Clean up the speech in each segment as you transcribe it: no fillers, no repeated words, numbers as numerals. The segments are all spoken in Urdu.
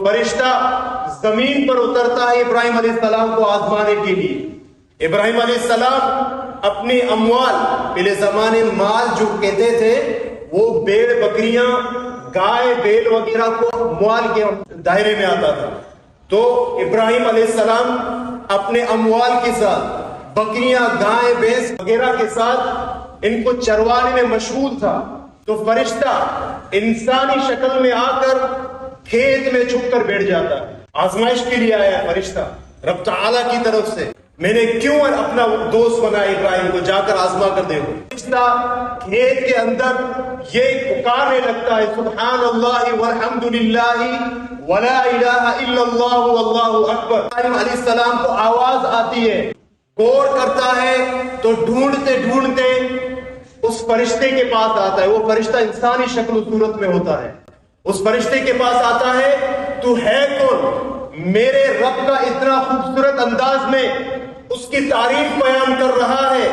فرشتہ زمین پر اترتا ہے ابراہیم علیہ السلام کو آزمانے کے لیے۔ ابراہیم علیہ السلام اپنے اموال، پہلے زمانے مال جو کہتے تھے وہ بیڑ بکریاں گائے بیل وغیرہ کو اموال کے دائرے میں آتا تھا، تو ابراہیم علیہ السلام اپنے اموال کے ساتھ بکریاں گائے بھینس وغیرہ کے ساتھ ان کو چروانے میں مشغول تھا، تو فرشتہ انسانی شکل میں آ کر کھیت میں چھپ کر بیٹھ جاتا ہے۔ آزمائش کے لیے آیا ہے فرشتہ رب تعالیٰ کی طرف سے، میں نے کیوں اپنا دوست بنایا ابراہیم کو، جا کر آزما کر دیکھو۔ فرشتہ کھیت کے اندر یہ پکارنے لگتا ہے سبحان اللہ والحمد للہ ولا الہ الا اللہ واللہ اکبر۔ ابراہیم علیہ السلام کو آواز آتی ہے، غور کرتا ہے تو ڈھونڈتے ڈھونڈتے اس فرشتے کے پاس آتا ہے۔ وہ فرشتہ انسانی شکل و صورت میں ہوتا ہے، اس فرشتے کے پاس آتا ہے، تو ہے کون؟ میرے رب کا اتنا خوبصورت انداز میں اس کی تعریف بیان کر رہا ہے،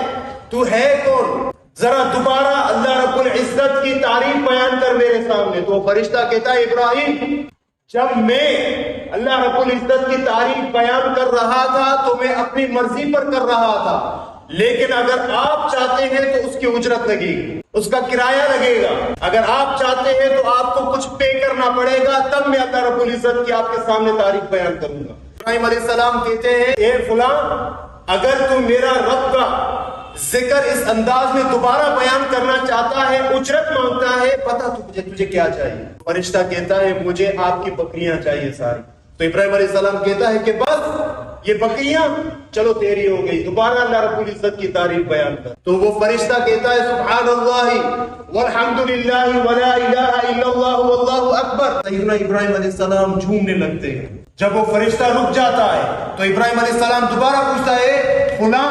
تو ہے کون؟ ذرا دوبارہ اللہ رب العزت کی تعریف بیان کر میرے سامنے۔ تو فرشتہ کہتا ہے ابراہیم، جب میں اللہ رب العزت کی تعریف بیان کر رہا تھا تو میں اپنی مرضی پر کر رہا تھا، لیکن اگر آپ چاہتے ہیں تو اس کی اجرت لگے گی، اس کا کرایہ لگے گا۔ اگر آپ چاہتے ہیں تو آپ کو کچھ پے کرنا پڑے گا، تب میں اللہ رب العزت کی آپ کے سامنے تعریف بیان کروں گا۔ ابراہیم علیہ السلام کہتے ہیں، اے فلاں، اگر تو میرا رب کا ذکر اس انداز میں دوبارہ بیان کرنا چاہتا ہے، اجرت مانگتا ہے، پتہ تجھے کیا چاہیے؟ فرشتہ کہتا ہے مجھے آپ کی بکریاں چاہیے ساری۔ تو ابراہیم علیہ السلام کہتا ہے کہ بس یہ بکریاں چلو تیری ہو گئی، دوبارہ اللہ رب العزت کی تعریف بیان کر۔ تو وہ فرشتہ کہتا ہے سبحان اللہ والحمد للہ ولا الہ الا اللہ واللہ اکبر۔ سیدنا ابراہیم علیہ السلام جھومنے لگتے ہیں۔ جب وہ فرشتہ رک جاتا ہے تو ابراہیم علیہ السلام دوبارہ پوچھتا ہے، فلاں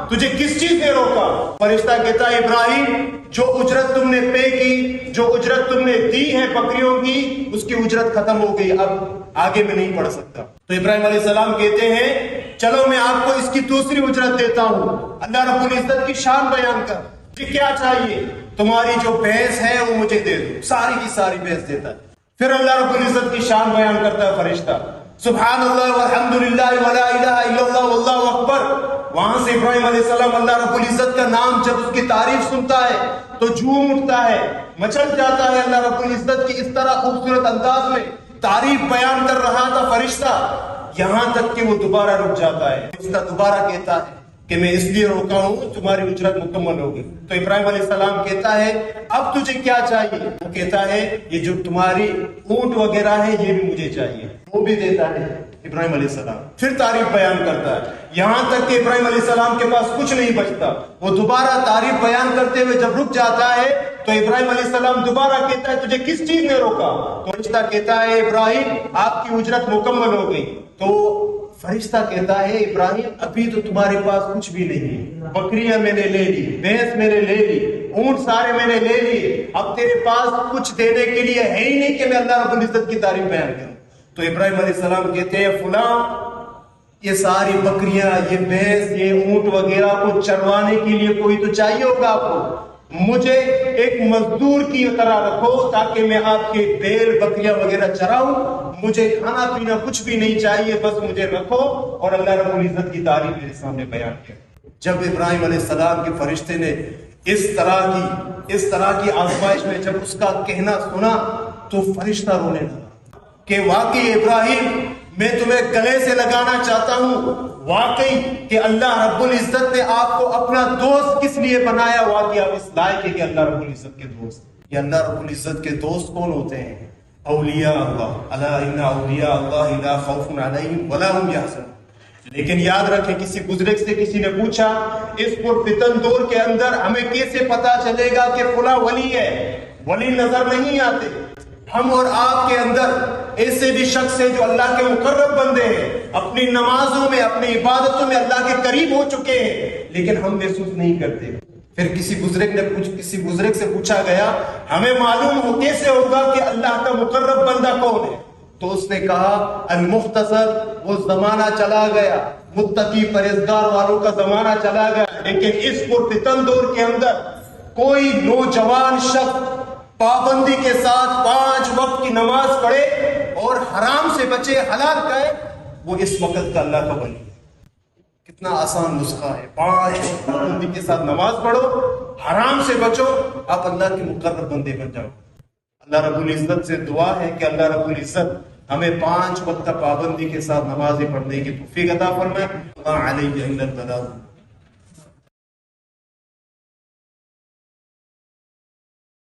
تجھے کس چیز نے روکا؟ فرشتہ کہتا ہے ابراہیم، جو اجرت تم نے پے کی، جو اجرت تم نے دی ہے بکریوں کی، اس کی اجرت ختم ہو گئی، اب آگے میں نہیں پڑھ سکتا۔ تو ابراہیم علیہ السلام کہتے ہیں چلو میں آپ کو اس کی دوسری اجرت دیتا ہوں، اللہ رب العزت کی شان بیان کر، کہ کیا چاہیے؟ تمہاری جو بھینس ہے وہ مجھے دے دو۔ ساری کی ساری بھینس دیتا ہے۔ پھر اللہ رب العزت کی شان بیان کرتا ہے فرشتہ، سبحان اللہ والحمد للہ ولا الہ الا اللہ واللہ اکبر۔ وہاں سے ابراہیم علیہ السلام اللہ رب العزت کا نام جب اس کی تعریف سنتا ہے تو جھوم اٹھتا ہے، مچل جاتا ہے۔ اللہ رب العزت کی اس طرح خوبصورت انداز میں تعریف بیان کر رہا تھا فرشتہ، یہاں تک کہ وہ دوبارہ رک جاتا ہے۔ فرشتہ دوبارہ کہتا ہے کہ میں اس لیے روکا ہوں تمہاری اجرت مکمل ہوگی۔ تو ابراہیم علیہ السلام کہتا ہے اب تجھے کیا چاہیے؟ وہ کہتا ہے یہ جو تمہاری اونٹ وغیرہ ہے یہ بھی مجھے چاہیے، وہ بھی دیتا ہے ابراہیم علیہ السلام۔ پھر تعریف بیان کرتا ہے، یہاں تک کہ ابراہیم علیہ السلام کے پاس کچھ نہیں بچتا۔ وہ دوبارہ تعریف بیان کرتے ہوئے جب رک جاتا ہے تو ابراہیم علیہ السلام دوبارہ کہتا ہے تجھے کس چیز نے روکا؟ تو فرشتہ کہتا ہے ابراہیم آپ کی اجرت مکمل ہو گئی۔ تو فرشتہ کہتا ہے ابراہیم ابھی تو تمہارے پاس کچھ بھی نہیں ہے، بکریاں میں نے لے لی، بھینس میں نے لے لی، اونٹ سارے میں نے لے لیے، اب تیرے پاس کچھ دینے کے لیے ہے ہی نہیں کہ میں اللہ رب العزت کی تعریف بیان کروں۔ تو ابراہیم علیہ السلام کہتے ہیں فلاں یہ ساری بکریاں، یہ بھینس، یہ اونٹ وغیرہ کو چروانے کے لیے کوئی تو چاہیے ہوگا آپ کو، مجھے ایک مزدور کی طرح رکھو تاکہ میں آپ کے بیل بکریاں وغیرہ چراؤں، مجھے کھانا پینا کچھ بھی نہیں چاہیے، بس مجھے رکھو اور اللہ رب العزت کی تعریف میرے سامنے بیان کر۔ جب ابراہیم علیہ السلام کے فرشتے نے اس طرح کی آزمائش میں جب اس کا کہنا سنا تو فرشتہ رونے لگا کہ واقعی ابراہیم میں تمہیں گلے سے لگانا چاہتا ہوں، واقعی کہ اللہ رب العزت نے آپ کو اپنا دوست کس لیے بنایا، واقعی آپ اس لائق ہے کہ اللہ رب العزت کے دوست۔ یہ اللہ رب العزت کے دوست کون ہوتے ہیں؟ اولیاء اللہ، الا ان اولیاء اللہ لا خوف علیہم ولا هم یحزنون۔ لیکن یاد رکھیں کسی بزرگ سے کسی نے پوچھا اس پرفتن دور کے اندر ہمیں کیسے پتا چلے گا کہ فلاں ولی ہے؟ ولی نظر نہیں آتے۔ ہم اور آپ کے اندر ایسے بھی شخص ہیں جو اللہ کے مقرب بندے ہیں، اپنی نمازوں میں اپنی عبادتوں میں اللہ کے قریب ہو چکے ہیں، لیکن ہم محسوس نہیں کرتے۔ پھر کسی بزرگ سے پوچھا گیا ہمیں معلوم ہو کیسے ہوگا کہ اللہ کا مقرب بندہ کون ہے؟ تو اس نے کہا المختصر، وہ زمانہ چلا گیا، متقی پرہیزگار والوں کا زمانہ چلا گیا، لیکن اس پرفتن دور کے اندر کوئی نوجوان شخص پابندی کے ساتھ 5 وقت کی نماز پڑھے اور حرام سے بچے، حلال کھائے، وہ اس وقت کا اللہ کا ولی ہے۔ کتنا آسان نسخہ ہے، 5 وقت پابندی کے ساتھ نماز پڑھو، حرام سے بچو، آپ اللہ کے مقرب بندے بن جاؤ۔ اللہ رب العزت سے دعا ہے کہ اللہ رب العزت ہمیں 5 وقت پابندی کے ساتھ نمازیں پڑھنے کی توفیق عطا فرمائے۔ وما علیہ الا البلاغ۔